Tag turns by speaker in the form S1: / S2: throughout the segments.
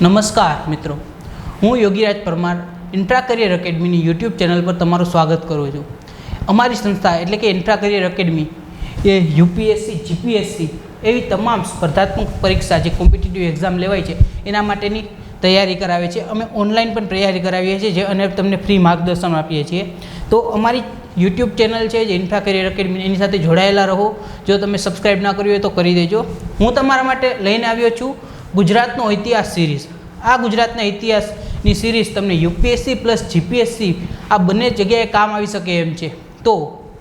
S1: નમસ્કાર મિત્રો, હું યોગીરાજ પરમાર ઇન્ટ્રા કરિયર એકેડમીની યુટ્યુબ ચેનલ પર તમારું સ્વાગત કરું છું. અમારી સંસ્થા એટલે કે ઇન્ટ્રા કરિયર એકેડમી એ યુપીએસસી, જીપીએસસી એવી તમામ સ્પર્ધાત્મક પરીક્ષા જે કોમ્પિટિટિવ એક્ઝામ લેવાય છે એના માટેની તૈયારી કરાવે છે. અમે ઓનલાઈન પણ તૈયારી કરાવીએ છીએ અને તમને ફ્રી માર્ગદર્શન આપીએ છીએ. તો અમારી યુટ્યુબ ચેનલ છે જે ઇન્ટ્રા કરિયર એકેડમી, એની સાથે જોડાયેલા રહો. જો તમે સબસ્ક્રાઈબ ના કર્યું હોય તો કરી દેજો. હું તમારા માટે લઈને આવ્યો છું ગુજરાતનો ઇતિહાસ સિરીઝ. આ ગુજરાતના ઇતિહાસની સિરીઝ તમને યુપીએસસી પ્લસ જીપીએસસી આ બંને જગ્યાએ કામ આવી શકે એમ છે. તો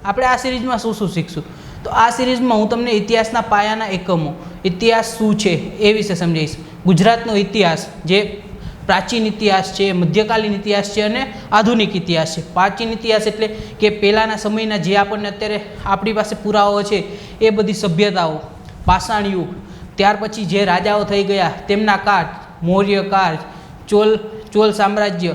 S1: આપણે આ સિરીઝમાં શું શું શીખશું? તો આ સિરીઝમાં હું તમને ઇતિહાસના પાયાના એકમો, ઇતિહાસ શું છે એ વિશે સમજાવીશ. ગુજરાતનો ઇતિહાસ જે પ્રાચીન ઇતિહાસ છે, મધ્યકાલીન ઇતિહાસ છે અને આધુનિક ઇતિહાસ છે. પ્રાચીન ઇતિહાસ એટલે કે પહેલાંના સમયના જે આપણને અત્યારે આપણી પાસે પુરાવાઓ છે એ બધી સભ્યતાઓ, પાષાણ યુગ, ત્યાર પછી જે રાજાઓ થઈ ગયા તેમના કાળ, મૌર્ય કાળ, ચોલ સામ્રાજ્ય,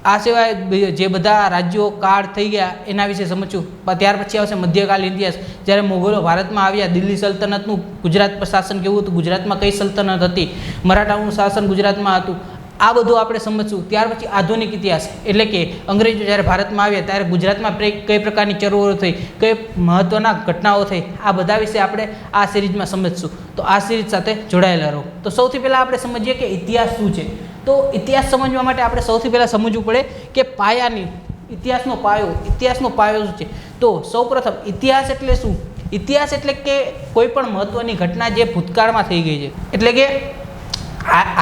S1: આ સિવાય જે બધા રાજ્યો કાળ થઈ ગયા એના વિશે સમજશું. ત્યાર પછી આવશે મધ્યકાલીન ઇતિહાસ, જ્યારે મોગલો ભારતમાં આવ્યા, દિલ્હી સલ્તનતનું ગુજરાત પર શાસન કેવું હતું, ગુજરાતમાં કઈ સલ્તનત હતી, મરાઠાઓનું શાસન ગુજરાતમાં હતું, આ બધું આપણે સમજશું. ત્યાર પછી આધુનિક ઇતિહાસ એટલે કે અંગ્રેજો જ્યારે ભારતમાં આવ્યા ત્યારે ગુજરાતમાં કઈ પ્રકારની ચળવળો થઈ, કઈ મહત્ત્વના ઘટનાઓ થઈ, આ બધા વિશે આપણે આ સિરીઝમાં સમજશું. તો આ સિરીઝ સાથે જોડાયેલા રહો. તો સૌથી પહેલાં આપણે સમજીએ કે ઇતિહાસ શું છે. તો ઇતિહાસ સમજવા માટે આપણે સૌથી પહેલાં સમજવું પડે કે પાયાની, ઇતિહાસનો પાયો શું છે. તો સૌપ્રથમ ઇતિહાસ એટલે શું? ઇતિહાસ એટલે કે કોઈ પણ મહત્ત્વની ઘટના જે ભૂતકાળમાં થઈ ગઈ છે, એટલે કે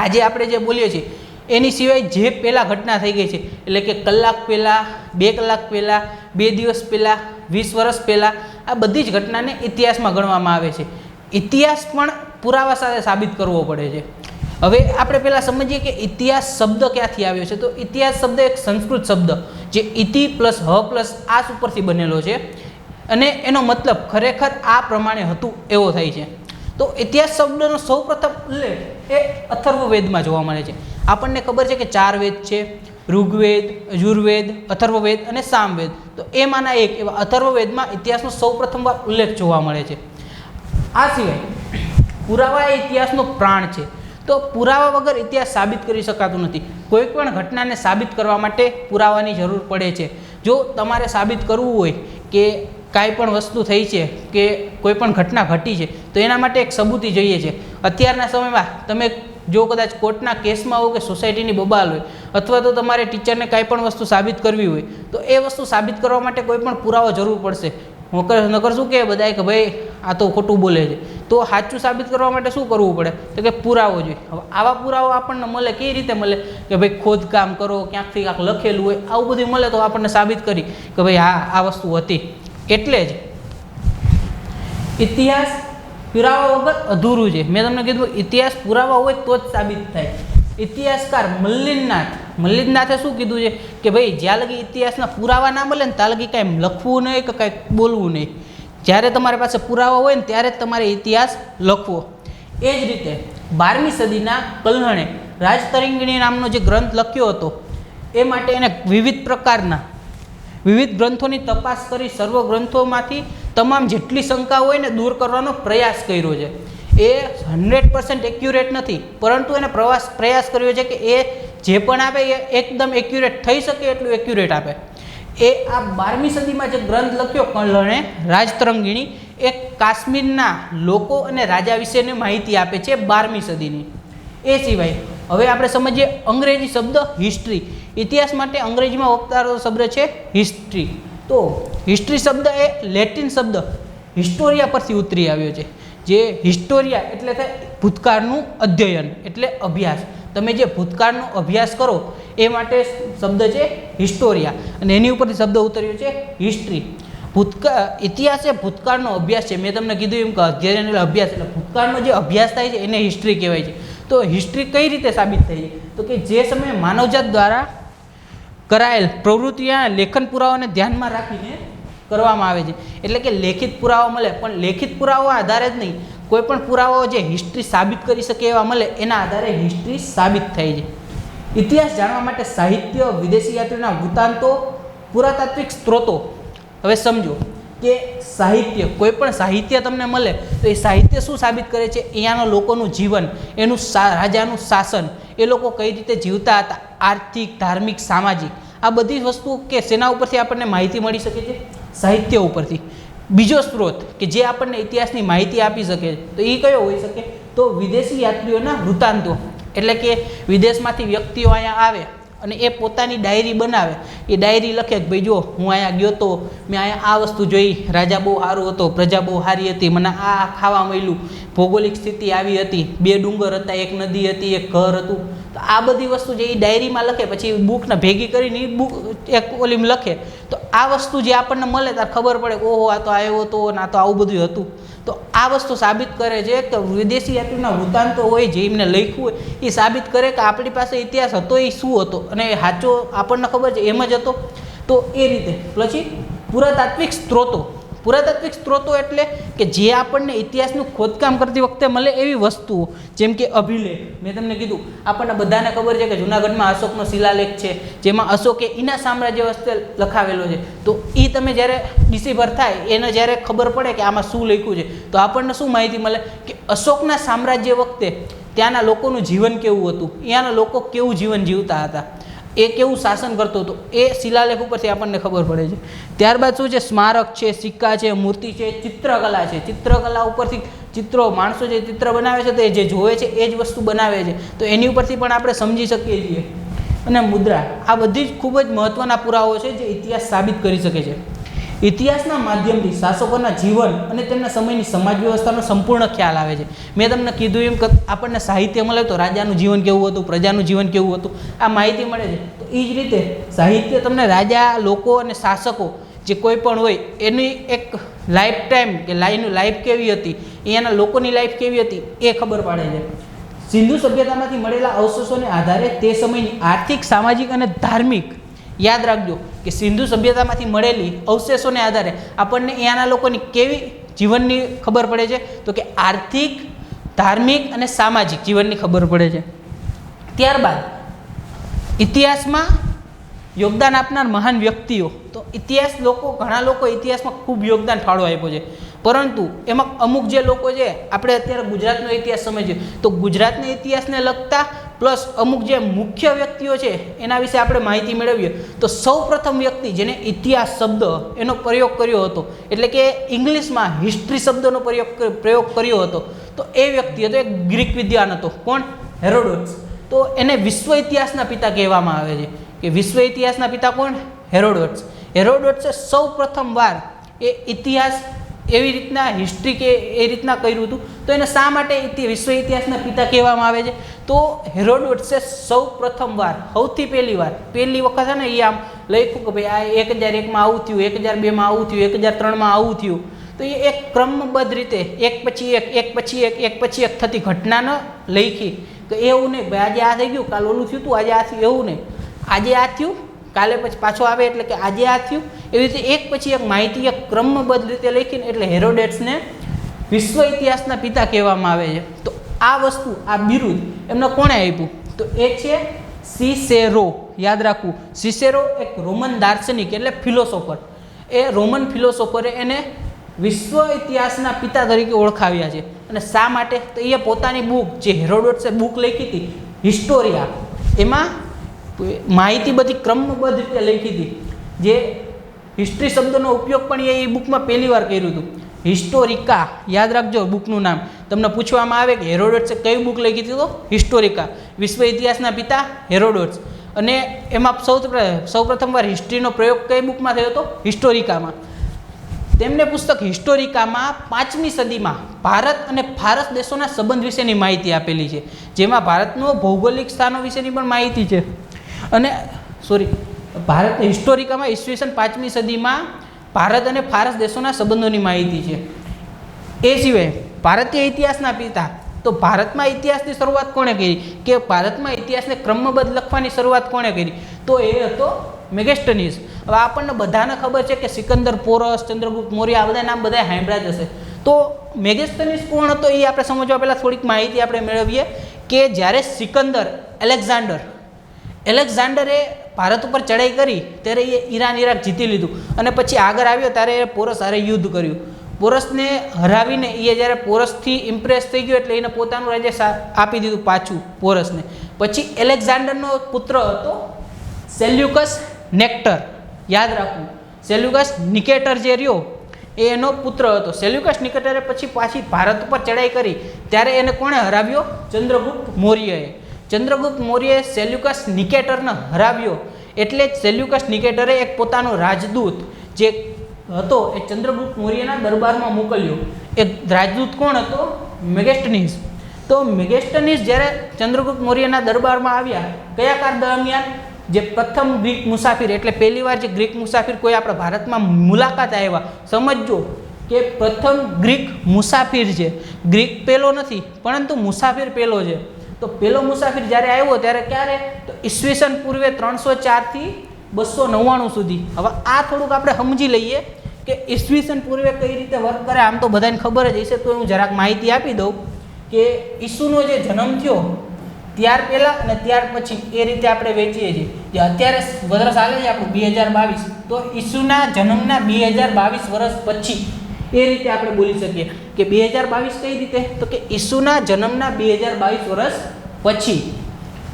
S1: આજે આપણે જે બોલીએ છીએ એની સિવાય જે પહેલાં ઘટના થઈ ગઈ છે, એટલે કે કલાક પહેલાં, 2 કલાક પહેલાં, 2 દિવસ પહેલાં, 20 વર્ષ પહેલાં, આ બધી જ ઘટનાને ઇતિહાસમાં ગણવામાં આવે છે. ઇતિહાસ પણ પુરાવા સાથે સાબિત કરવો પડે છે. હવે આપણે પહેલાં સમજીએ કે ઇતિહાસ શબ્દ ક્યાંથી આવ્યો છે. તો ઇતિહાસ શબ્દ એક સંસ્કૃત શબ્દ જે ઇતિ પ્લસ હ પ્લસ આસ ઉપરથી બનેલો છે અને એનો મતલબ ખરેખર આ પ્રમાણે હતું એવો થાય છે. તો ઇતિહાસ શબ્દનો સૌપ્રથમ ઉલ્લેખ એ અથર્વવેદમાં જોવા મળે છે. આપણને ખબર છે કે 4 વેદ છે, ઋગ્વેદ, યજુર્વેદ, અથર્વવેદ અને સામવેદ. તો એમાંના એક એવા અથર્વવેદમાં ઇતિહાસનો સૌપ્રથમ વાર ઉલ્લેખ જોવા મળે છે. આ સિવાય પુરાવા એ ઇતિહાસનો પ્રાણ છે. તો પુરાવા વગર ઇતિહાસ સાબિત કરી શકાતું નથી. કોઈ પણ ઘટનાને સાબિત કરવા માટે પુરાવાની જરૂર પડે છે. જો તમારે સાબિત કરવું હોય કે કાંઈ પણ વસ્તુ થઈ છે કે કોઈ પણ ઘટના ઘટી છે તો એના માટે એક સબૂતી જોઈએ છે. અત્યારના સમયમાં તમે જો કદાચ કોર્ટના કેસમાં હો કે સોસાયટીની બબાલ હોય અથવા તો તમારે ટીચરને કાંઈ પણ વસ્તુ સાબિત કરવી હોય તો એ વસ્તુ સાબિત કરવા માટે કોઈ પણ પુરાવો જરૂર પડશે. નકર શું કે બધાએ કે ભાઈ આ તો ખોટું બોલે છે. તો સાચું સાબિત કરવા માટે શું કરવું પડે? તો કે પુરાવો જોઈએ. હવે આવા પુરાવો આપણને મળે કેવી રીતે મળે? કે ભાઈ ખોદકામ કરો, ક્યાંકથી ક્યાંક લખેલું હોય, આવું બધું મળે તો આપણને સાબિત કરી કે ભાઈ હા આ વસ્તુ હતી. એટલે જ ઇતિહાસ પુરાવા વગર અધૂરું છે. મેં તમને કીધું ઇતિહાસ પુરાવા હોય તો જ સાબિત થાય. ઇતિહાસકાર મલ્લિનાથે શું કીધું છે કે ભાઈ જ્યાં લગી ઇતિહાસના પુરાવા ના મળે ને ત્યાં લગી કાંઈ લખવું નહીં કે કાંઈ બોલવું નહીં. જ્યારે તમારી પાસે પુરાવા હોય ને ત્યારે જ તમારે ઇતિહાસ લખવો. એ જ રીતે 12મી સદીના કલ્હણે રાજતરંગિણી નામનો જે ગ્રંથ લખ્યો હતો એ માટે એને વિવિધ ગ્રંથોની તપાસ કરી સર્વ ગ્રંથોમાંથી તમામ જેટલી શંકા હોય ને દૂર કરવાનો પ્રયાસ કર્યો છે. એ 100% એક્યુરેટ નથી, પરંતુ એને પ્રયાસ કર્યો છે કે એ જે પણ આપે એ એકદમ એક્યુરેટ થઈ શકે એટલું એક્યુરેટ આપે. એ આ 12મી સદીમાં જે ગ્રંથ લખ્યો કલ્હણે રાજતરંગિણી, એ કાશ્મીરના લોકો અને રાજા વિશેની માહિતી આપે છે 12મી સદીની. એ સિવાય હવે આપણે સમજીએ અંગ્રેજી શબ્દ હિસ્ટ્રી. ઇતિહાસ માટે અંગ્રેજીમાં વપરાતો શબ્દ છે હિસ્ટ્રી. તો હિસ્ટ્રી શબ્દ એ લેટિન શબ્દ હિસ્ટોરિયા પરથી ઉતરી આવ્યો છે. જે હિસ્ટોરિયા એટલે થાય ભૂતકાળનું અધ્યયન એટલે અભ્યાસ. તમે જે ભૂતકાળનો અભ્યાસ કરો એ માટે શબ્દ છે હિસ્ટોરિયા અને એની ઉપરથી શબ્દ ઉતર્યો છે હિસ્ટ્રી. ઇતિહાસ એ ભૂતકાળનો અભ્યાસ છે. મેં તમને કીધું એમ કે અધ્યયન એટલે અભ્યાસ, એટલે ભૂતકાળનો જે અભ્યાસ થાય છે એને હિસ્ટ્રી કહેવાય છે. તો હિસ્ટ્રી કઈ રીતે સાબિત થઈ છે? તો કે જે સમયે માનવજાત દ્વારા કરાયેલ પ્રવૃત્તિના લેખન પુરાવાને ધ્યાનમાં રાખીને કરવામાં આવે છે. એટલે કે લેખિત પુરાવા મળે, પણ લેખિત પુરાવા આધારે જ નહીં, કોઈ પણ પુરાવાઓ જે હિસ્ટ્રી સાબિત કરી શકે એવા મળે એના આધારે હિસ્ટ્રી સાબિત થાય છે. ઇતિહાસ જાણવા માટે સાહિત્ય, વિદેશી યાત્રીના વૃત્તાંતો, પુરાતાત્વિક સ્ત્રોતો. હવે સમજો કે સાહિત્ય, કોઈ પણ સાહિત્ય તમને મળે તો એ સાહિત્ય શું સાબિત કરે છે? અહીંયાના લોકોનું જીવન, એનું રાજાનું શાસન, એ લોકો કઈ રીતે જીવતા હતા, આર્થિક, ધાર્મિક, સામાજિક, આ બધી વસ્તુઓ કે શેના ઉપરથી આપણને માહિતી મળી શકે છે? સાહિત્ય ઉપરથી. બીજો સ્ત્રોત કે જે આપણને ઇતિહાસની માહિતી આપી શકે તો એ કયો હોઈ શકે? તો વિદેશી યાત્રીઓના વૃત્તાંતો, એટલે કે વિદેશમાંથી વ્યક્તિઓ અહીંયા આવે અને એ પોતાની ડાયરી બનાવે, એ ડાયરી લખે કે ભાઈ જો હું અહીંયા ગયો તો, મેં અહીંયા આ વસ્તુ જોઈ, રાજા બહુ સારો હતો, પ્રજા બહુ સારી હતી, મને આ ખાવા મળ્યું, ભૌગોલિક સ્થિતિ આવી હતી, 2 ડુંગર હતા, 1 નદી હતી, 1 ઘર હતું. તો આ બધી વસ્તુ જે એ ડાયરીમાં લખે, પછી બુકને ભેગી કરીને એ બુક એક ઓલીમાં લખે, તો આ વસ્તુ જે આપણને મળે ત્યારે ખબર પડે કે ઓહો આ તો આવ્યો હતો ને આ તો આવું બધું હતું. તો આ વસ્તુ સાબિત કરે છે કે વિદેશી યાત્રીના વૃત્તાંતો હોય જે એમને લખ્યું હોય એ સાબિત કરે કે આપણી પાસે ઇતિહાસ હતો એ શું હતો અને એ સાચો આપણને ખબર છે એમ જ હતો. તો એ રીતે પછી પુરાતાત્વિક સ્ત્રોતો એટલે કે જે આપણને ઇતિહાસનું ખોદકામ કરતી વખતે મળે એવી વસ્તુઓ, જેમ કે અભિલેખ. મેં તમને કીધું આપણને બધાને ખબર છે કે જૂનાગઢમાં અશોકનો શિલાલેખ છે, જેમાં અશોકે એના સામ્રાજ્ય વખતે લખાવેલો છે. તો એ તમે જ્યારે ડિસિફર થાય એને જ્યારે ખબર પડે કે આમાં શું લખ્યું છે તો આપણને શું માહિતી મળે કે અશોકના સામ્રાજ્ય વખતે ત્યાંના લોકોનું જીવન કેવું હતું, ત્યાંના લોકો કેવું જીવન જીવતા હતા, એ કેવું શાસન કરતો હતો, એ શિલાલેખ ઉપરથી આપણને ખબર પડે છે. ત્યારબાદ શું છે? સ્મારક છે, સિક્કા છે, મૂર્તિ છે, ચિત્રકલા છે. ચિત્રકલા ઉપરથી ચિત્રો, માણસો જે ચિત્ર બનાવે છે તો એ જે જોવે છે એ જ વસ્તુ બનાવે છે, તો એની ઉપરથી પણ આપણે સમજી શકીએ છીએ. અને મુદ્રા, આ બધી જ ખૂબ જ મહત્ત્વના પુરાવો છે જે ઇતિહાસ સાબિત કરી શકે છે. ઇતિહાસના માધ્યમથી શાસકોના જીવન અને તેમના સમયની સમાજ વ્યવસ્થાનો સંપૂર્ણ ખ્યાલ આવે છે. મેં તમને કીધું એમ કે આપણને સાહિત્ય મળે તો રાજાનું જીવન કેવું હતું, પ્રજાનું જીવન કેવું હતું, આ માહિતી મળે છે. તો એ જ રીતે સાહિત્ય તમને રાજા, લોકો અને શાસકો જે કોઈ પણ હોય એની એક લાઈફ ટાઈમ કે લાઈફ કેવી હતી, અહીંયાના લોકોની લાઈફ કેવી હતી એ ખબર પાડે છે. સિંધુ સભ્યતામાંથી મળેલા અવશેષોને આધારે તે સમયની આર્થિક, સામાજિક અને ધાર્મિક, યાદ રાખજો કે સિંધુ સભ્યતામાંથી મળેલી અવશેષોને આધારે આપણને અહીંયાના લોકોની કેવી જીવનની ખબર પડે છે? તો કે આર્થિક, ધાર્મિક અને સામાજિક જીવનની ખબર પડે છે. ત્યારબાદ ઇતિહાસમાં યોગદાન આપનાર મહાન વ્યક્તિઓ, તો ઘણા લોકો ઇતિહાસમાં ખૂબ યોગદાન ફાળો આપ્યો છે, પરંતુ એમાં અમુક જે લોકો છે, આપણે અત્યારે ગુજરાતનો ઇતિહાસ સમજીએ તો ગુજરાતના ઇતિહાસને લગતા પ્લસ અમુક જે મુખ્ય વ્યક્તિઓ છે એના વિશે આપણે માહિતી મેળવીએ તો સૌ પ્રથમ વ્યક્તિ જેને ઇતિહાસ શબ્દ એનો પ્રયોગ કર્યો હતો, એટલે કે ઇંગ્લિશમાં હિસ્ટ્રી શબ્દનો પ્રયોગ કર્યો હતો, તો એ વ્યક્તિ હતો એક ગ્રીક વિદ્વાન હતો. કોણ? હેરોડોટસ. તો એને વિશ્વ ઇતિહાસના પિતા કહેવામાં આવે છે કે વિશ્વ ઇતિહાસના પિતા કોણ? હેરોડોટસ. હેરોડોટ્સે સૌ પ્રથમ વાર એ ઇતિહાસ એવી રીતના હિસ્ટ્રી કે એ રીતના કર્યું હતું. તો એને શા માટે વિશ્વ ઇતિહાસના પિતા કહેવામાં આવે છે? તો હેરોડોટ્સે સૌ પ્રથમ વાર, સૌથી પહેલી વખત છે ને એ આમ લખ્યું કે ભાઈ આ 1001માં આવું થયું, 1002માં આવું થયું, 1003માં આવું થયું. તો એ એક ક્રમબદ્ધ રીતે એક પછી એક થતી ઘટનાને લખી કે એવું નહીં ભાઈ આજે આ થઈ ગયું, કાલે ઓલું થયું હતું, આજે આ થયું, એવું નહીં. આજે આ થયું, કાલે પછી પાછો આવે એટલે કે આજે આ થયું, એવી રીતે એક પછી એક માહિતી એક ક્રમબદ્ધ રીતે લખીને એટલે હેરોડોટ્સને વિશ્વ ઇતિહાસના પિતા કહેવામાં આવે છે. તો આ વસ્તુ, આ બિરુદ એમને કોણે આપ્યું? તો એ છે સિસેરો. યાદ રાખવું, સિસેરો એક રોમન દાર્શનિક એટલે ફિલોસોફર. એ રોમન ફિલોસોફરે એને વિશ્વ ઇતિહાસના પિતા તરીકે ઓળખાવ્યા છે. અને શા માટે? તો એ પોતાની બુક, જે હેરોડોટ્સે બુક લખી હતી હિસ્ટોરિયા, એમાં માહિતી બધી ક્રમબદ્ધ રીતે લખી હતી. જે હિસ્ટ્રી શબ્દનો ઉપયોગ પણ એ બુકમાં પહેલી વાર કર્યું હતું. હિસ્ટોરિકા, યાદ રાખજો બુકનું નામ. તમને પૂછવામાં આવે કે હેરોડોટ્સે કઈ બુક લખી હતી? તો હિસ્ટોરિકા. વિશ્વ ઇતિહાસના પિતા હેરોડોટ્સ. અને એમાં સૌ પ્રથમ વાર હિસ્ટ્રીનો પ્રયોગ કઈ બુકમાં થયો હતો? હિસ્ટોરિકામાં. તેમને પુસ્તક હિસ્ટોરિકામાં 5મી સદીમાં ભારત અને ફારસ દેશોના સંબંધ વિશેની માહિતી આપેલી છે, જેમાં ભારતનો ભૌગોલિક સ્થાનો વિશેની પણ માહિતી છે. અને ભારત હિસ્ટોરિકામાં ઈસવીસન 5મી સદીમાં ભારત અને ફારસ દેશોના સંબંધોની માહિતી છે. એ સિવાય ભારતીય ઇતિહાસના પિતા, તો ભારતમાં ઇતિહાસની શરૂઆત કોણે કરી? કે ભારતમાં ઇતિહાસને ક્રમબદ્ધ લખવાની શરૂઆત કોણે કરી? તો એ હતો મેગેસ્ટનીસ. હવે આપણને બધાને ખબર છે કે સિકંદર પોરસ, ચંદ્રગુપ્ત મૌર્ય, આ બધા નામ બધા સાંભળ્યા જ હશે. તો મેગેસ્ટનીસ કોણ હતો એ આપણે સમજવા પહેલાં થોડીક માહિતી આપણે મેળવીએ કે જ્યારે સિકંદર, એલેક્ઝાન્ડરે ભારત ઉપર ચડાઈ કરી ત્યારે એ ઈરાન ઇરાક જીતી લીધું અને પછી આગળ આવ્યો ત્યારે એ પોરસ હારે યુદ્ધ કર્યું. પોરસને હરાવીને એ જ્યારે પોરસથી ઇમ્પ્રેસ થઈ ગયો એટલે એને પોતાનું રાજ્ય આપી દીધું પાછું પોરસને. પછી એલેક્ઝાન્ડરનો પુત્ર હતો સેલ્યુકસ નેક્ટર, યાદ રાખવું. સેલ્યુકસ નિકેટર જે રહ્યો એ એનો પુત્ર હતો. સેલ્યુકસ નિકેટરે પછી પાછી ભારત ઉપર ચડાઈ કરી ત્યારે એને કોણે હરાવ્યો? ચંદ્રગુપ્ત મૌર્યએ. ચંદ્રગુપ્ત મૌર્યએ સેલ્યુકસ નિકેટરને હરાવ્યો એટલે જ સેલ્યુકસ નિકેટરે એક પોતાનો રાજદૂત જે હતો એ ચંદ્રગુપ્ત મૌર્યના દરબારમાં મોકલ્યો. એ રાજદૂત કોણ હતો? મેગેસ્ટનીસ. તો મેગેસ્ટનીસ જ્યારે ચંદ્રગુપ્ત મૌર્યના દરબારમાં આવ્યા કયા કાળ દરમિયાન? જે પ્રથમ ગ્રીક મુસાફિર એટલે પહેલી વાર જે ગ્રીક મુસાફિર કોઈ આપણા ભારતમાં મુલાકાત આવ્યા, સમજજો કે પ્રથમ ગ્રીક મુસાફિર છે. ગ્રીક પહેલો નથી પરંતુ મુસાફિર પહેલો છે. તો પહેલો મુસાફિર જ્યારે આવ્યો ત્યારે ક્યારે? તો ઈસવીસન પૂર્વે 304 થી 299 સુધી. હવે આ થોડુંક આપણે સમજી લઈએ કે ઈસવીસન પૂર્વે કઈ રીતે વર્ક કરે. આમ તો બધાને ખબર જ હશે, તો હું જરાક માહિતી આપી દઉં કે ઈસુનો જે જન્મ થયો ત્યાર પહેલાં અને ત્યાર પછી એ રીતે આપણે વેચીએ છીએ. જે અત્યારે વર્ષ ચાલે છે આપણું 2022, તો ઈસુના જન્મના 2022 વર્ષ પછી એ રીતે આપણે બોલી શકીએ કે 2022 કઈ રીતે? તો કે ઈસુના જન્મના 2022 વર્ષ પછી.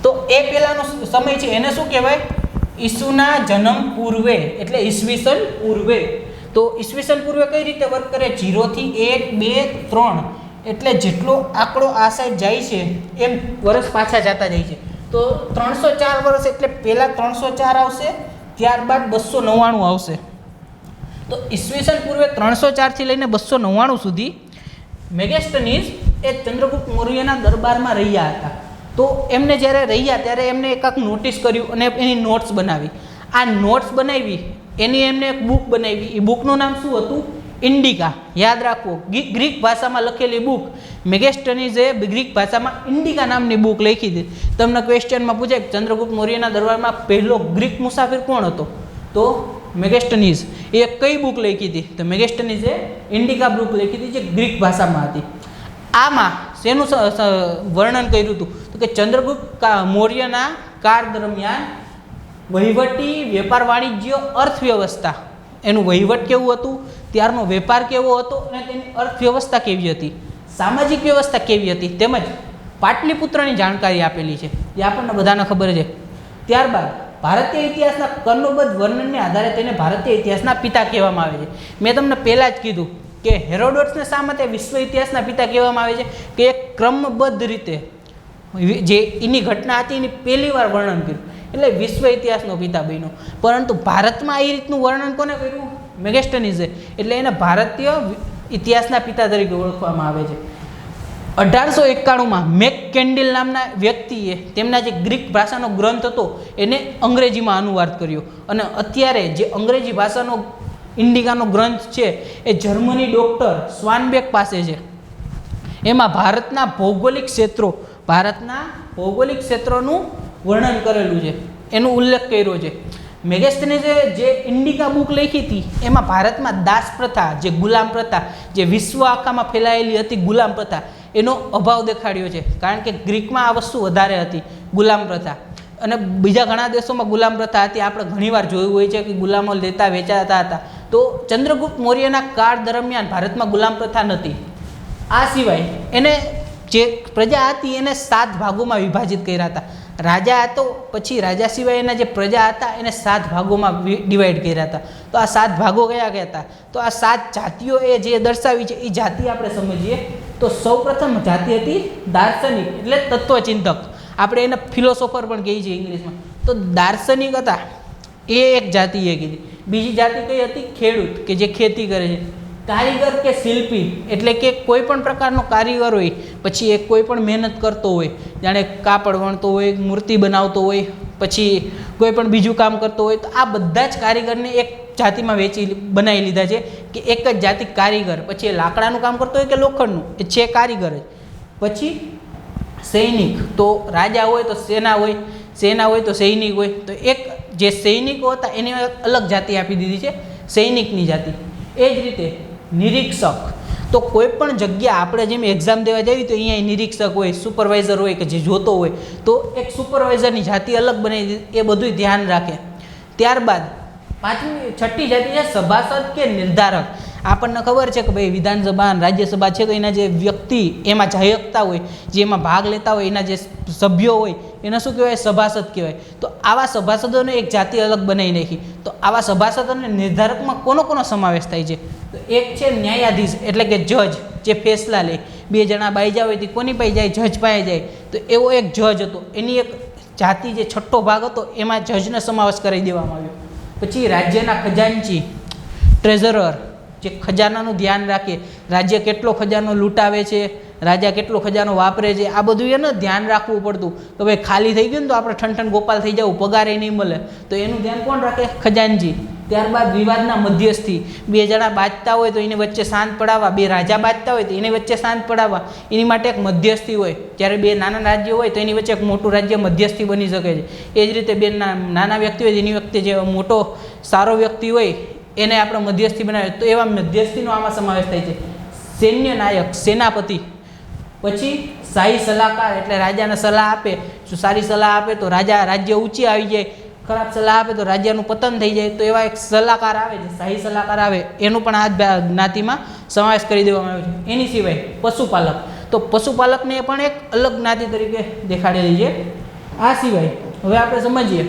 S1: તો એ પહેલાંનો સમય છે એને શું કહેવાય? ઈસુના જન્મ પૂર્વે એટલે ઈસવીસન પૂર્વે. તો ઈસવીસન પૂર્વે કઈ રીતે વર્ક કરે? 0 થી 1, 2, 3 એટલે જેટલો આંકડો આ સાઈડ જાય છે એમ વર્ષ પાછા જતા જાય છે. તો 304 વર્ષ એટલે પહેલાં 304 આવશે, ત્યારબાદ 299 આવશે. તો ઈસવીસન પૂર્વે 304 થી લઈને 299 સુધી મેગેસ્ટનીસ એ ચંદ્રગુપ્ત મૌર્યના દરબારમાં રહ્યા હતા. તો એમને જ્યારે રહ્યા ત્યારે એમને એકાક નોટિસ કર્યું અને એની નોટ્સ બનાવી. આ નોટ્સ બનાવી એની એમને એક બુક બનાવી. એ બુકનું નામ શું હતું? ઇન્ડિકા. યાદ રાખવો, ગ્રીક ભાષામાં લખેલી બુક. મેગેસ્ટનીઝે ગ્રીક ભાષામાં ઇન્ડિકા નામની બુક લખી હતી. તમને ક્વેશ્ચનમાં પૂછાય ચંદ્રગુપ્ત મૌર્યના દરબારમાં પહેલો ગ્રીક મુસાફિર કોણ હતો? તો મેગેસ્ટનીઝ. એ કઈ બુક લખી હતી? તો મેગેસ્ટનીઝે ઇન્ડિકા બુક લખી હતી જે ગ્રીક ભાષામાં હતી. આમાં શેનું વર્ણન કર્યું હતું? તો કે ચંદ્રગુપ્ત મૌર્યના કાળ દરમિયાન વહીવટી, વેપાર, વાણિજ્ય, અર્થવ્યવસ્થા, એનું વહીવટ કેવું હતું, ત્યારનો વેપાર કેવો હતો અને તેની અર્થવ્યવસ્થા કેવી હતી, સામાજિક વ્યવસ્થા કેવી હતી, તેમજ પાટલીપુત્રની જાણકારી આપેલી છે જે આપણને બધાને ખબર છે. ત્યારબાદ ભારતીય ઇતિહાસના કર્ણબદ્ધ વર્ણનને આધારે તેને ભારતીય ઇતિહાસના પિતા કહેવામાં આવે છે. મેં તમને પહેલાં જ કીધું કે હેરોડોટ્સને શા માટે વિશ્વ ઇતિહાસના પિતા કહેવામાં આવે છે? કે એક ક્રમબદ્ધ રીતે જે એની ઘટના હતી એની પહેલી વાર વર્ણન કર્યું એટલે વિશ્વ ઇતિહાસનો પિતા બન્યો. પરંતુ ભારતમાં એ રીતનું વર્ણન કોને કર્યું? મેગેસ્ટનીઝે. એટલે એને ભારતીય ઇતિહાસના પિતા તરીકે ઓળખવામાં આવે છે. 1891માં મેક કેન્ડિલ નામના વ્યક્તિએ તેમના જે ગ્રીક ભાષાનો ગ્રંથ હતો એને અંગ્રેજીમાં અનુવાદ કર્યો અને અત્યારે જે અંગ્રેજી ભાષાનો ઇન્ડિકાનો ગ્રંથ છે એ જર્મની ડૉક્ટર સ્વાનબેક પાસે છે. એમાં ભારતના ભૌગોલિક ક્ષેત્રોનું વર્ણન કરેલું છે, એનો ઉલ્લેખ કર્યો છે. મેગેસ્ટનીઝે જે ઇન્ડિકા બુક લખી હતી એમાં ભારતમાં દાસ પ્રથા, જે ગુલામ પ્રથા, જે વિશ્વ આખામાં ફેલાયેલી હતી ગુલામ પ્રથા, એનો અભાવ દેખાડ્યો છે. કારણ કે ગ્રીકમાં આ વસ્તુ વધારે હતી, ગુલામ પ્રથા, અને બીજા ઘણા દેશોમાં ગુલામ પ્રથા હતી. આપણે ઘણીવાર જોયું હોય છે કે ગુલામો લેતા વેચાતા હતા. તો ચંદ્રગુપ્ત મૌર્યના કાળ દરમિયાન ભારતમાં ગુલામ પ્રથા નથી. આ સિવાય એને જે પ્રજા હતી એને 7 ભાગોમાં વિભાજિત કર્યા હતા. રાજા હતો, પછી રાજા સિવાય એના જે પ્રજા હતા એને 7 ભાગોમાં ડિવાઈડ કર્યા હતા. તો આ 7 ભાગો કયા કયા હતા? તો આ 7 જાતિઓ એ જે દર્શાવી છે એ જાતિ આપણે સમજીએ તો સૌપ્રથમ જાતિ હતી દાર્શનિક એટલે તત્વચિંતક. આપણે એને ફિલોસોફર પણ કહીએ છીએ ઇંગ્લિશમાં. તો દાર્શનિક હતા એ એક જાતિ એ કીધી. બીજી જાતિ કઈ હતી? ખેડૂત, કે જે ખેતી કરે છે. કારીગર કે શિલ્પી એટલે કે કોઈ પણ પ્રકારનો કારીગર હોય, પછી એ કોઈ પણ મહેનત કરતો હોય, જાણે કાપડ વણતો હોય, મૂર્તિ બનાવતો હોય, પછી કોઈ પણ બીજું કામ કરતો હોય, તો આ બધા જ કારીગરને એક જાતિમાં બનાવી લીધા છે કે એક જ જાતિ કારીગર. પછી એ લાકડાનું કામ કરતો હોય કે લોખંડનું, એ છે કારીગર જ. પછી સૈનિક, તો રાજા હોય તો સેના હોય, સેના હોય તો સૈનિક હોય. તો એક જે સૈનિકો હતા એની અલગ જાતિ આપી દીધી છે, સૈનિકની જાતિ. એ જ રીતે નિરીક્ષક, તો કોઈ પણ જગ્યા આપણે જેમ એક્ઝામ દેવા જઈએ તો અહીંયા નિરીક્ષક હોય, સુપરવાઇઝર હોય કે જે જોતો હોય, તો એક સુપરવાઇઝરની જાતિ અલગ બનાવી એ બધું ધ્યાન રાખે. ત્યારબાદ છઠ્ઠી જાતિ છે સભાસદ કે નિર્ધારક. આપણને ખબર છે કે ભાઈ વિધાનસભા અને રાજ્યસભા છે તો એના જે વ્યક્તિ એમાં જાયકતા હોય, જે એમાં ભાગ લેતા હોય, એના જે સભ્યો હોય એને શું કહેવાય? સભાસદ કહેવાય. તો આવા સભાસદોને એક જાતિ અલગ બનાવી નાખી. તો આવા સભાસદ અને નિર્ધારકમાં કોનો સમાવેશ થાય છે? તો એક છે ન્યાયાધીશ એટલે કે જજ, જે ફેસલા લે. બે જણા બાઈજા હોય તો કોની પાસે જાય? જજ પાસે જાય. તો એવો એક જજ હતો, એની એક જાતિ જે છઠ્ઠો ભાગ હતો એમાં જજનો સમાવેશ કરી દેવામાં આવ્યો. પછી રાજ્યના ખજાનચી, ટ્રેઝરર, જે ખજાનાનું ધ્યાન રાખે, રાજ્ય કેટલો ખજાનો લૂંટાવે છે, રાજા કેટલો ખજાનો વાપરે છે, આ બધું એને ધ્યાન રાખવું પડતું કે ભાઈ ખાલી થઈ ગયું ને તો આપણે ઠન ગોપાલ થઈ જવું, પગારે નહીં મળે, તો એનું ધ્યાન કોણ રાખે? ખજાનચી. ત્યારબાદ વિવાદના મધ્યસ્થી, બે જણા બાજતા હોય તો એની વચ્ચે શાંત પડાવવા, બે રાજા બાજતા હોય તો એની વચ્ચે શાંત પડાવવા, એની માટે એક મધ્યસ્થી હોય. જ્યારે બે નાના રાજ્યો હોય તો એની વચ્ચે એક મોટું રાજ્ય મધ્યસ્થી બની શકે છે. એ જ રીતે બે નાના વ્યક્તિ હોય એની વખતે જે મોટો સારો વ્યક્તિ હોય એને આપણે મધ્યસ્થી બનાવીએ, તો એવા મધ્યસ્થીનો આમાં સમાવેશ થાય છે. સૈન્ય નાયક, સેનાપતિ. પછી શાહી સલાહકાર એટલે રાજાને સલાહ આપે. જો સારી સલાહ આપે તો રાજ્ય ઊંચી આવી જાય, ખરાબ સલાહ આપે તો રાજ્યનું પતન થઈ જાય. તો એવા એક સલાહકાર આવે છે, શાહી સલાહકાર આવે, એનું પણ આ જ્ઞાતિમાં સમાવેશ કરી દેવામાં આવ્યો છે. એની સિવાય પશુપાલક, તો પશુપાલકને પણ એક અલગ જ્ઞાતિ તરીકે દેખાડેલી છે. આ સિવાય હવે આપણે સમજીએ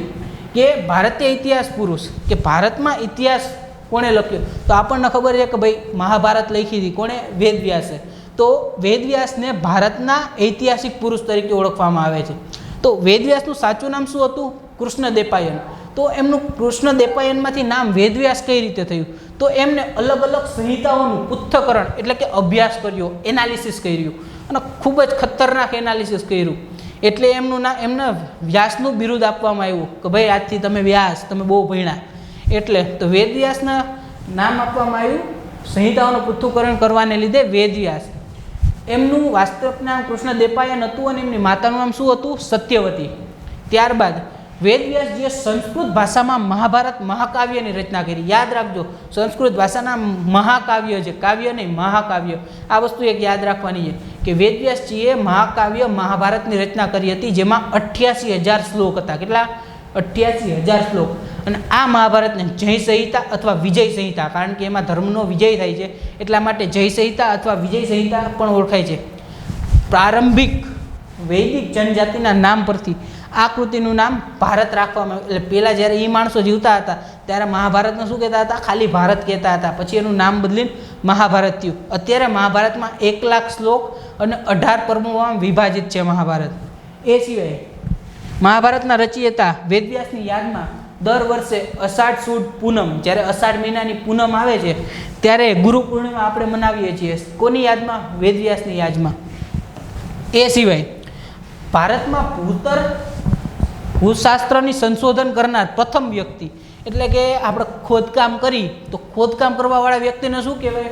S1: કે ભારતીય ઇતિહાસ પુરુષ, કે ભારતમાં ઇતિહાસ કોણે લખ્યો? તો આપણને ખબર છે કે ભાઈ મહાભારત લખી હતી કોણે? વેદવ્યાસે. તો વેદવ્યાસને ભારતના ઐતિહાસિક પુરુષ તરીકે ઓળખવામાં આવે છે. તો વેદવ્યાસનું સાચું નામ શું હતું? કૃષ્ણદેપાયન. તો એમનું કૃષ્ણદેપાયનમાંથી નામ વેદવ્યાસ કઈ રીતે થયું? તો એમને અલગ અલગ સંહિતાઓનું પૃથ્થકરણ એટલે કે અભ્યાસ કર્યો, એનાલિસિસ કર્યું, અને ખૂબ જ ખતરનાક એનાલિસિસ કર્યું. એટલે એમનું નામ, એમને વ્યાસનું બિરુદ આપવામાં આવ્યું કે ભાઈ આજથી તમે વ્યાસ, તમે બહુ ભણ્યા. એટલે તો વેદવ્યાસના નામ આપવામાં આવ્યું સંહિતાઓનું પૃથ્થકરણ કરવાને લીધે વેદવ્યાસ. એમનું વાસ્તવિક નામ કૃષ્ણદેપાયન હતું અને એમની માતાનું નામ શું હતું? સત્યવતી. ત્યારબાદ વેદવ્યાસ જે સંસ્કૃત ભાષામાં મહાભારત મહાકાવ્યની રચના કરી. યાદ રાખજો, સંસ્કૃત ભાષાના મહાકાવ્ય છે, કાવ્ય નહીં, મહાકાવ્ય. આ વસ્તુ એક યાદ રાખવાની છે કે વેદવ્યાસજીએ મહાકાવ્ય મહાભારતની રચના કરી હતી, જેમાં 88,000 શ્લોક હતા. કેટલા? 88,000 શ્લોક. અને આ મહાભારતને જય સંહિતા અથવા વિજય સંહિતા, કારણ કે એમાં ધર્મનો વિજય થાય છે એટલા માટે જય સંહિતા અથવા વિજય સંહિતા પણ ઓળખાય છે. પ્રારંભિક વૈદિક જનજાતિના નામ પરથી આ કૃતિનું નામ ભારત રાખવામાં આવ્યું. એટલે પહેલાં જ્યારે એ માણસો જીવતા હતા ત્યારે મહાભારતને શું કહેતા હતા? ખાલી ભારત કહેતા હતા. પછી એનું નામ બદલીને મહાભારત થયું. અત્યારે મહાભારતમાં 1,00,000 શ્લોક અને 18 પર્વોમાં વિભાજિત છે મહાભારત. એ સિવાય મહાભારતના રચયિતા વેદવ્યાસની યાદમાં દર વર્ષે અષાઢ સુદ પૂનમ, જ્યારે અષાઢ મહિનાની પૂનમ આવે છે ત્યારે ગુરુ પૂર્ણિમા આપણે મનાવીએ છીએ. કોની યાદમાં? વેદવ્યાસની યાદમાં. એ સિવાય ભારતમાં ભૂશાસ્ત્રની સંશોધન કરનાર પ્રથમ વ્યક્તિ, એટલે કે આપણે ખોદકામ કરી તો ખોદકામ કરવાવાળા વ્યક્તિને શું કહેવાય?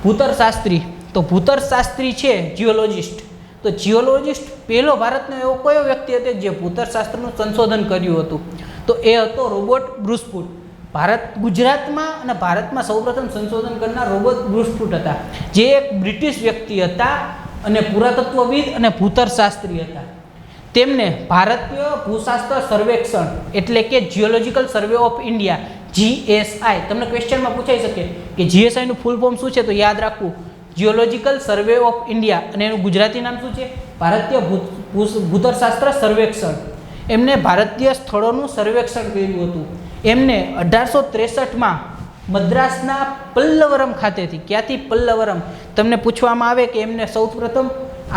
S1: ભૂતરશાસ્ત્રી. તો ભૂતરશાસ્ત્રી છે જીઓલોજિસ્ટ. તો જીઓલોજિસ્ટ પહેલો ભારતનો એવો કયો વ્યક્તિ હતો જે ભૂતરશાસ્ત્રનું સંશોધન કર્યું હતું? તો એ હતો રોબર્ટ બ્રુસફૂટ. ગુજરાતમાં અને ભારતમાં સૌપ્રથમ સંશોધન કરનાર રોબર્ટ બ્રુસફૂટ હતા, જે એક બ્રિટિશ વ્યક્તિ હતા અને પુરાતત્વવિદ અને ભૂતરશાસ્ત્રી હતા. તેમને ભારતીય ભૂશાસ્ત્ર સર્વેક્ષણ એટલે કે geological survey of India, GSI, તમને ક્વેશ્ચનમાં પૂછાઈ શકે કે GSIનું ફૂલ ફોર્મ શું છે? તો યાદ રાખવું, જીઓલોજીકલ સર્વે ઓફ ઇન્ડિયા, અને એનું ગુજરાતી નામ શું છે? ભારતીય ભૂતરશાસ્ત્ર સર્વેક્ષણ. એમને ભારતીય સ્થળોનું સર્વેક્ષણ કર્યું હતું. એમને 1863માં મદ્રાસના પલ્લવરમ ખાતેથી, ક્યાંથી? પલ્લવરમ. તમને પૂછવામાં આવે કે એમને સૌપ્રથમ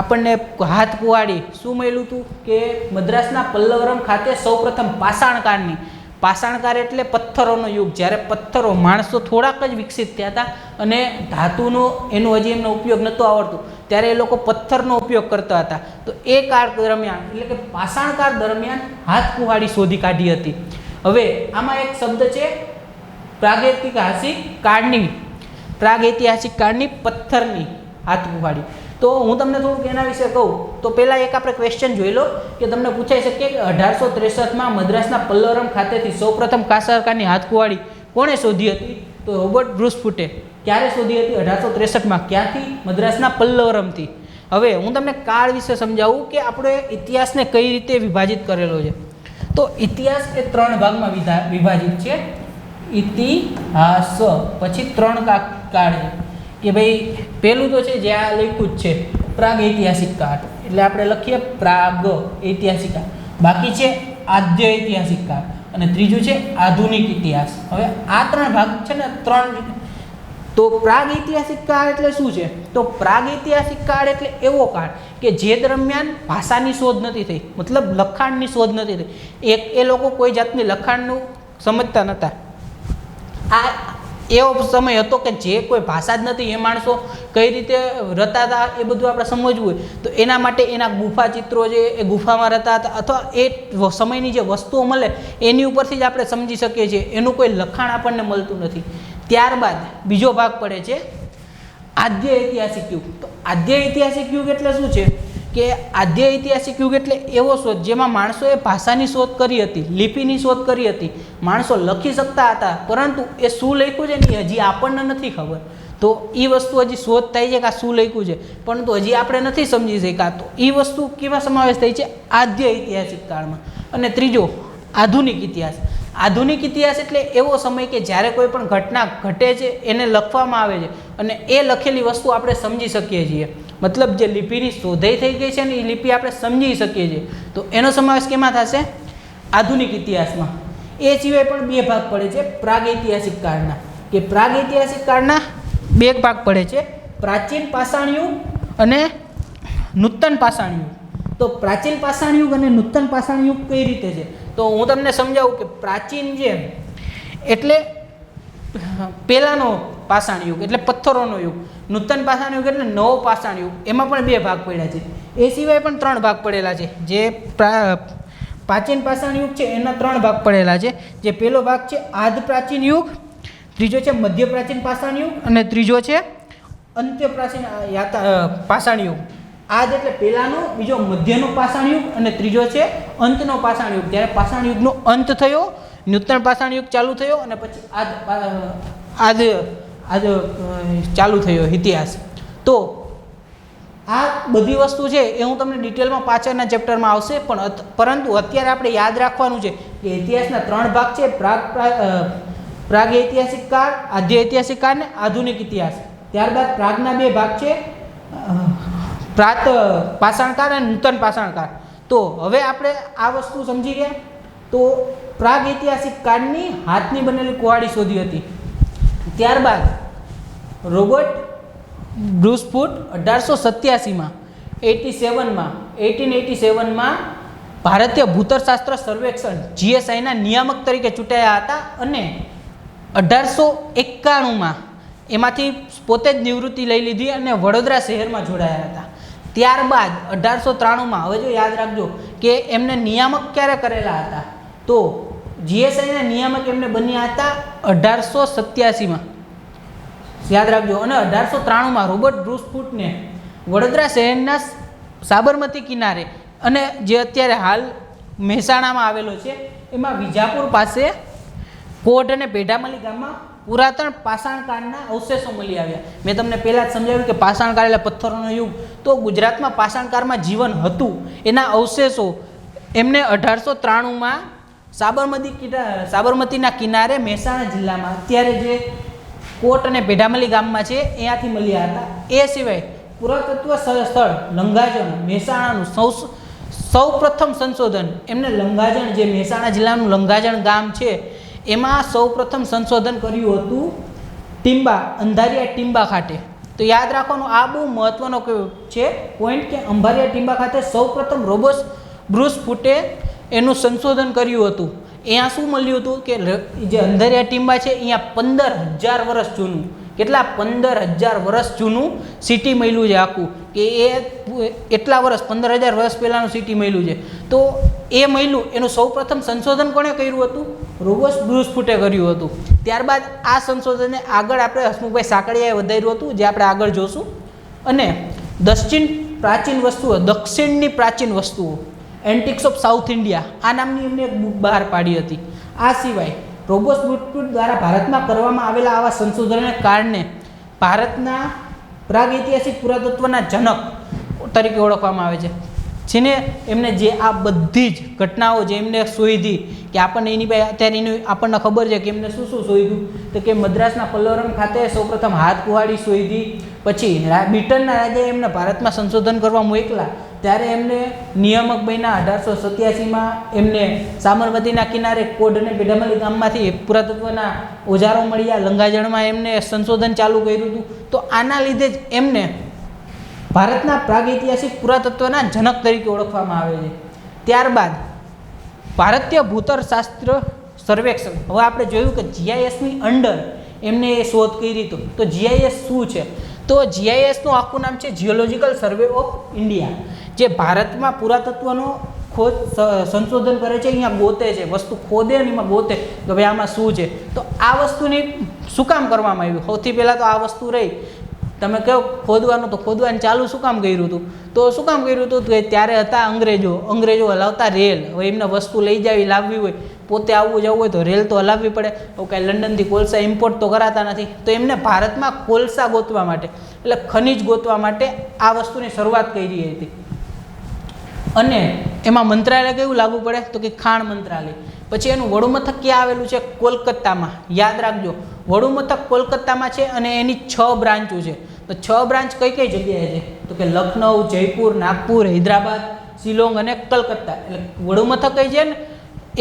S1: આપણને હાથ કુહાડી શું મળ્યું હતું? કે મદ્રાસના પલ્લવરમ ખાતે સૌપ્રથમ પાષાણકાળની, પાષાણકાળ એટલે પથ્થરોનો યુગ, જ્યારે પથ્થરો, માણસો થોડાક જ વિકસિત થયા હતા અને ધાતુનો એનો હજી એમનો ઉપયોગ નહોતો આવડતું, ત્યારે એ લોકો પથ્થરનો ઉપયોગ કરતા હતા. તો એ કાળ દરમિયાન એટલે કે પાષાણકાળ દરમિયાન હાથ કુહાડી શોધી કાઢી હતી. હવે આમાં એક શબ્દ છે પ્રાગૈતિહાસિક કાળની, પ્રાગૈતિહાસિક કાળની પથ્થરની હાથ કુહાડી. તો હું તમને થોડુંક એના વિશે કહું તો પહેલાં એક આપણે ક્વેશ્ચન જોઈ લો કે તમને પૂછાઈ શકે કે 1863માં મદ્રાસના પલ્લવરમ ખાતેથી સૌપ્રથમ પાષાણકાળની હાથ કુહાડી કોણે શોધી હતી? તો રોબર્ટ બ્રુસફૂટે. ક્યારે શોધી હતી? 1863માં. ક્યાંથી? મદ્રાસના પલ્લવરમથી. હવે હું તમને કાળ વિશે સમજાવું કે આપણે ઇતિહાસને કઈ રીતે વિભાજિત કરેલો છે. તો ઇતિહાસ એ 3 ભાગમાં વિભાજિત છે. ઇતિહાસ પછી 3 કાળ છે કે ભાઈ પહેલું તો છે જે આ લખ્યું જ છે પ્રાગ ઐતિહાસિક કાળ, એટલે આપણે લખીએ પ્રાગ ઐતિહાસિક કાળ. બાકી છે આદ્ય ઐતિહાસિક કાળ અને ત્રીજું છે આધુનિક ઇતિહાસ. હવે આ 3 ભાગ છે ને 3. તો પ્રાગ ઐતિહાસિક કાળ એટલે શું છે? તો પ્રાગ ઐતિહાસિક કાળ એટલે એવો કાળ કે જે દરમિયાન ભાષાની શોધ નથી થઈ, મતલબ લખાણની શોધ નથી થઈ. એ લોકો કોઈ જાતની લખાણનું સમજતા નહોતા. આ એવો સમય હતો કે જે કોઈ ભાષા જ નથી, એ માણસો કઈ રીતે રહેતા હતા એ બધું આપણે સમજવું હોય તો એના માટે એના ગુફા ચિત્રો છે એ ગુફામાં રહેતા હતા, અથવા એ સમયની જે વસ્તુઓ મળે એની ઉપરથી જ આપણે સમજી શકીએ છીએ. એનું કોઈ લખાણ આપણને મળતું નથી. ત્યારબાદ બીજો ભાગ પડે છે આદ્ય ઐતિહાસિક યુગ. તો આદ્ય ઐતિહાસિક યુગ એટલે શું છે કે આદ્ય ઐતિહાસિક યુગ એટલે એવો શોધ જેમાં માણસોએ ભાષાની શોધ કરી હતી, લિપિની શોધ કરી હતી, માણસો લખી શકતા હતા, પરંતુ એ શું લખ્યું છે ને હજી આપણને નથી ખબર. તો એ વસ્તુ હજી શોધ થાય છે કે આ શું લખ્યું છે, પરંતુ હજી આપણે નથી સમજી શક્યા. તો એ વસ્તુ કેવા સમાવેશ થઈ છે? આદ્ય ઐતિહાસિક કાળમાં. અને ત્રીજો આધુનિક ઇતિહાસ. આધુનિક ઇતિહાસ એટલે એવો સમય કે જ્યારે કોઈ પણ ઘટના ઘટે છે એને લખવામાં આવે છે અને એ લખેલી વસ્તુ આપણે સમજી શકીએ છીએ. મતલબ જે લિપિની શોધાઈ થઈ ગઈ છે ને એ લિપિ આપણે સમજી શકીએ છીએ. તો એનો સમાવેશ કેમાં થશે? આધુનિક ઇતિહાસમાં. એ સિવાય પણ 2 ભાગ પડે છે પ્રાગ ઐતિહાસિક કાળના, કે પ્રાગ ઐતિહાસિક કાળના 2 ભાગ પડે છે, પ્રાચીન પાષાણ યુગ અને નૂતન પાષાણ યુગ. તો પ્રાચીન પાષાણ યુગ અને નૂતન પાષાણ યુગ કઈ રીતે છે? તો હું તમને સમજાવું કે પ્રાચીન જે એટલે પહેલાંનો પાષાણ યુગ એટલે પથ્થરોનો યુગ, નૂતન પાષાણ યુગ એટલે નવો પાષાણ યુગ. એમાં પણ 2 ભાગ પડ્યા છે. એ સિવાય પણ 3 ભાગ પડેલા છે. જે પ્રાચીન પાષાણ યુગ છે એના 3 ભાગ પડેલા છે. જે પહેલો ભાગ છે આદ પ્રાચીન યુગ, ત્રીજો છે મધ્ય પ્રાચીન પાષાણ યુગ અને ત્રીજો છે અંત્ય પ્રાચીન પાષાણ યુગ. આદ એટલે પહેલાનો, બીજો મધ્યનો પાષાણ યુગ અને ત્રીજો છે અંતનો પાષાણ યુગ. જ્યારે પાષાણ યુગનો અંત થયો, નૂતન પાષાણ યુગ ચાલુ થયો અને પછી આદ ચાલુ થયો ઇતિહાસ. તો આ બધી વસ્તુ છે એ હું તમને ડિટેલમાં પાછળના ચેપ્ટરમાં આવશે, પરંતુ અત્યારે આપણે યાદ રાખવાનું છે કે ઇતિહાસના 3 ભાગ છે, પ્રાગ ઐતિહાસિક કાળ, આદ્ય ઐતિહાસિક કાળ અને આધુનિક ઇતિહાસ. ત્યારબાદ પ્રાગના 2 ભાગ છે, પાષાણકાળ અને નૂતન પાષાણકાળ. તો હવે આપણે આ વસ્તુ સમજી ગયા. તો પ્રાગ ઐતિહાસિક કાળની હાથની બનેલી કુહાડી શોધી હતી. ત્યારબાદ રોબર્ટ બ્રુસફૂટ 1887માં ભારતીય ભૂતરશાસ્ત્ર સર્વેક્ષણ GSIના નિયામક તરીકે ચૂંટાયા હતા અને 1891માં એમાંથી પોતે જ નિવૃત્તિ લઈ લીધી અને વડોદરા શહેરમાં જોડાયા હતા. ત્યારબાદ 1893માં, હવે જો યાદ રાખજો કે એમને નિયામક ક્યારે કરેલા હતા? તો GSIના નિયામક એમને બન્યા હતા 1887માં, યાદ રાખજો. અને 1893માં રોબર્ટ બ્રુસફૂટને વડોદરા શહેરના સાબરમતી કિનારે અને જે અત્યારે હાલ મહેસાણામાં આવેલો છે એમાં વિજાપુર પાસે કોઢ અને પેઢામલી ગામમાં પુરાતન પાષાણકાળના અવશેષો મળી આવ્યા. મેં તમને પહેલાં જ સમજાવ્યું કે પાષાણકાળ એટલે પથ્થરોનો યુગ. તો ગુજરાતમાં પાષાણકાળમાં જીવન હતું એના અવશેષો એમને 1893માં સાબરમતીના કિનારે મહેસાણા જિલ્લામાં અત્યારે જે કોટ અને પેઢામલી ગામમાં છે અહીંયાથી મળ્યા હતા. એ સિવાય પુરાતત્વ સ્થળ લંગાજણ મહેસાણાનું સૌ પ્રથમ સંશોધન એમને લંગાજણ, જે મહેસાણા જિલ્લાનું લંગાજણ ગામ છે એમાં સૌ પ્રથમ સંશોધન કર્યું હતું અંધારિયા ટીંબા ખાતે. તો યાદ રાખવાનું આ બહુ મહત્વનો છે પોઈન્ટ કે અંધારિયા ટીંબા ખાતે સૌ પ્રથમ રોબર્ટ બ્રુસફૂટે એનું સંશોધન કર્યું હતું. અહીંયા શું મળ્યું હતું કે જે અંધારિયા ટીંબા છે અહીંયા 15,000 વર્ષ જૂનું, કેટલા 15,000 વર્ષ જૂનું સિટી મળ્યું છે આખું, કે એ એટલા વર્ષ 15,000 વર્ષ પહેલાંનું સિટી મળ્યું છે. તો એ મળ્યું એનું સૌ પ્રથમ સંશોધન કોણે કર્યું હતું? રોબર્ટ બ્રુસફૂટે કર્યું હતું. ત્યારબાદ આ સંશોધનને આગળ આપણે હસમુખભાઈ સાંકળિયાએ વધાર્યું હતું, જે આપણે આગળ જોશું. અને દક્ષિણની પ્રાચીન વસ્તુઓ એન્ટિક્સ ઓફ સાઉથ ઇન્ડિયા આ નામની એમને એક બુક બહાર પાડી હતી. આ સિવાય રોબર્ટ બ્રુસફૂટ દ્વારા ભારતમાં કરવામાં આવેલા આવા સંશોધનને કારણે ભારતના પ્રાગૈતિહાસિક પુરાતત્વના જનક તરીકે ઓળખવામાં આવે છે, જેને એમને જે આ બધી જ ઘટનાઓ જે એમને શોધી કે આપણને એની પાસે અત્યારે એની આપણને ખબર છે કે એમને શું શું શોધ્યું, તો કે મદ્રાસના પલ્લવરમ ખાતે સૌપ્રથમ હાથ કુહાડી શોધી, પછી બ્રિટનના રાજાએ એમને ભારતમાં સંશોધન કરવા મોકલા ત્યારે એમને નિયામક બન્યા 1887માં એમને સાબરમતીના કિનારે કોડ અને પેડામલી ગામમાંથી પુરાતત્વના ઓજારો મળ્યા, લંગાજણમાં એમને સંશોધન ચાલુ કર્યું હતું. તો આના લીધે જ એમને ભારતના પ્રાગૈતિહાસિક પુરાતત્વના જનક તરીકે ઓળખવામાં આવે છે. ત્યારબાદ ભારતીય ભૂતરશાસ્ત્ર સર્વેક્ષણ, હવે આપણે જોયું કે જીઆઈએસની અંડર એમને એ શોધ કરી હતી. તો જીઆઈએસ શું છે? તો જીઆઈએસનું આખું નામ છે જીઓલોજિકલ સર્વે ઓફ ઇન્ડિયા, જે ભારતમાં પુરાતત્વનો ખોજ સંશોધન કરે છે, અહીંયા ગોતે છે, વસ્તુ ખોદે અને એમાં ગોતે કે ભાઈ આમાં શું છે. તો આ વસ્તુની શું કામ કરવામાં આવ્યું? સૌથી પહેલાં તો આ વસ્તુ રહી, તમે કહો ખોદવાનું, તો ખોદવાનું ચાલુ શું કામ કર્યું હતું? તો શું કામ કર્યું હતું કે ત્યારે હતા અંગ્રેજો હલાવતા રેલ. હવે એમને વસ્તુ લઈ જાવી લાવવી હોય, પોતે આવવું જવું હોય તો રેલ તો હલાવવી પડે. હવે કાંઈ લંડનથી કોલસા ઇમ્પોર્ટ તો કરાતા નથી, તો એમને ભારતમાં કોલસા ગોતવા માટે એટલે ખનિજ ગોતવા માટે આ વસ્તુની શરૂઆત કરી હતી. અને એમાં મંત્રાલય કેવું લાગુ પડે? તો કે ખાણ મંત્રાલય. પછી એનું વડુમથક ક્યાં આવેલું છે? કોલકાતામાં. યાદ રાખજો, વડુમથક કોલકાતામાં છે અને એની 6 બ્રાન્ચો છે. તો 6 બ્રાન્ચ કઈ કઈ જગ્યાએ છે? તો કે લખનઉ, જયપુર, નાગપુર, હૈદરાબાદ, શિલોંગ અને કલકત્તા. એટલે વડુમથક કઈ છે ને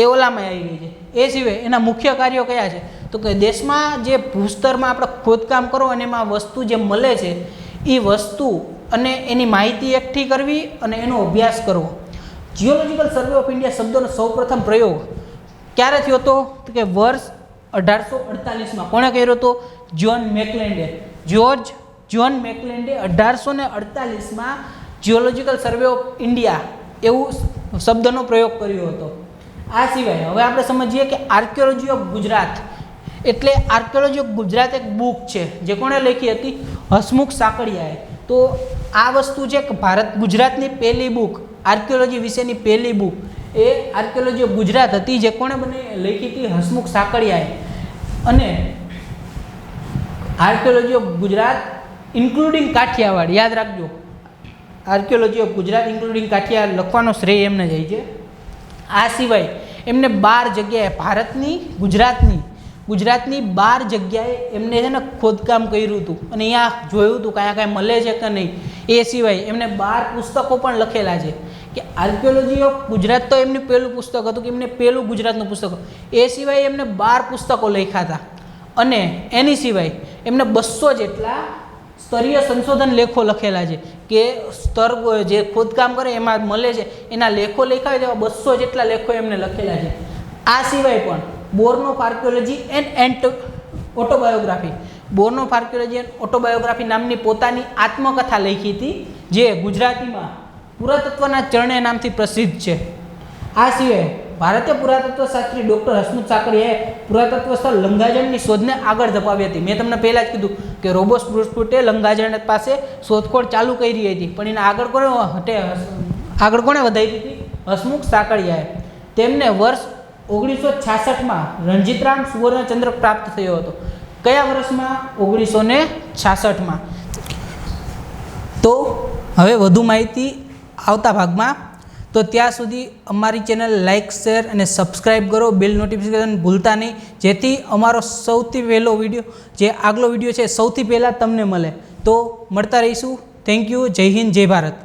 S1: એ ઓલામાં આવી ગઈ છે. એ સિવાય એના મુખ્ય કાર્યો કયા છે? તો કે દેશમાં જે ભૂસ્તરમાં આપણે ખોદકામ કરો અને એમાં વસ્તુ જે મળે છે એ વસ્તુ અને એની માહિતી એકઠી કરવી અને એનો અભ્યાસ કરવો. જીઓલોજિકલ સર્વે ઓફ ઇન્ડિયા શબ્દનો સૌપ્રથમ પ્રયોગ ક્યારે થયો હતો? તો કે વર્ષ 1848માં. કોણે કર્યો હતો? જ્યોર્જ મેકલેન્ડે 1848માં જીઓલોજિકલ સર્વે ઓફ ઇન્ડિયા એવું શબ્દનો પ્રયોગ કર્યો હતો. આ સિવાય હવે આપણે સમજીએ કે આર્કિયોલોજી ઓફ ગુજરાત, એટલે આર્કિયોલોજી ઓફ ગુજરાત એક બુક છે જે કોણે લખી હતી? હસમુખ સાકળિયાએ. તો આ વસ્તુ છે કે ગુજરાતની પહેલી બુક, આર્કિયોલોજી વિશેની પહેલી book A archaeology of Gujarat હતી, જે કોણે લખી હતી? હસમુખ સાકળિયાએ. અને archaeology of Gujarat including Kathiawad, યાદ રાખજો, archaeology of Gujarat including Kathiawad લખવાનો શ્રેય એમને જાય છે. આ સિવાય એમને 12 જગ્યાએ ગુજરાતની 12 જગ્યાએ એમને છે ને ખોદકામ કર્યું હતું અને અહીંયા જોયું હતું કાંઈ મળે છે કે નહીં. એ સિવાય એમને 12 પુસ્તકો પણ લખેલા છે કે આર્કિયોલોજી ઓફ ગુજરાત તો એમનું પહેલું પુસ્તક હતું, કે એમને પહેલું ગુજરાતનું પુસ્તક. એ સિવાય એમને 12 પુસ્તકો લખ્યા હતા. અને એની સિવાય એમને 200 જેટલા સ્તરીય સંશોધન લેખો લખેલા છે કે સ્તર જે ખોદકામ કરે એમાં મળે છે એના લેખો લખ્યા હોય તેવા 200 જેટલા લેખો એમને લખેલા છે. આ સિવાય પણ Born of archaeology and autobiography નામની પોતાની આત્મકથા લખી હતી, જે ગુજરાતીમાં પુરાતત્વના ચરણે નામથી પ્રસિદ્ધ છે. આ સિવાય ભારતીય પુરાતત્વ શાસ્ત્રી ડૉક્ટર હસમુખ સાકળિયાએ પુરાતત્વ સ્થળ લંગાજણની શોધને આગળ ધપાવી હતી. મેં તમને પહેલાં જ કીધું કે રોબર્ટ બ્રુસફૂટે લંગાજણ પાસે શોધખોળ ચાલુ કરી હતી, પણ એને આગળ કોણે વધારી હતી? હસમુખ સાકળિયાએ. તેમને વર્ષ 1966માં રણજીતરામ સુવર્ણચંદ્રક પ્રાપ્ત થયો હતો. કયા વર્ષમાં? 1966માં. તો હવે વધુ માહિતી આવતા ભાગમાં. તો ત્યાં સુધી અમારી ચેનલ લાઇક, શેર અને સબસ્ક્રાઈબ કરો, બેલ નોટિફિકેશન ભૂલતા નહીં, જેથી અમારો સૌથી પહેલો વિડીયો, જે આગલો વિડીયો છે, સૌથી પહેલાં તમને મળે. તો મળતા રહીશું. Thank you. જય હિન્દ, જય ભારત.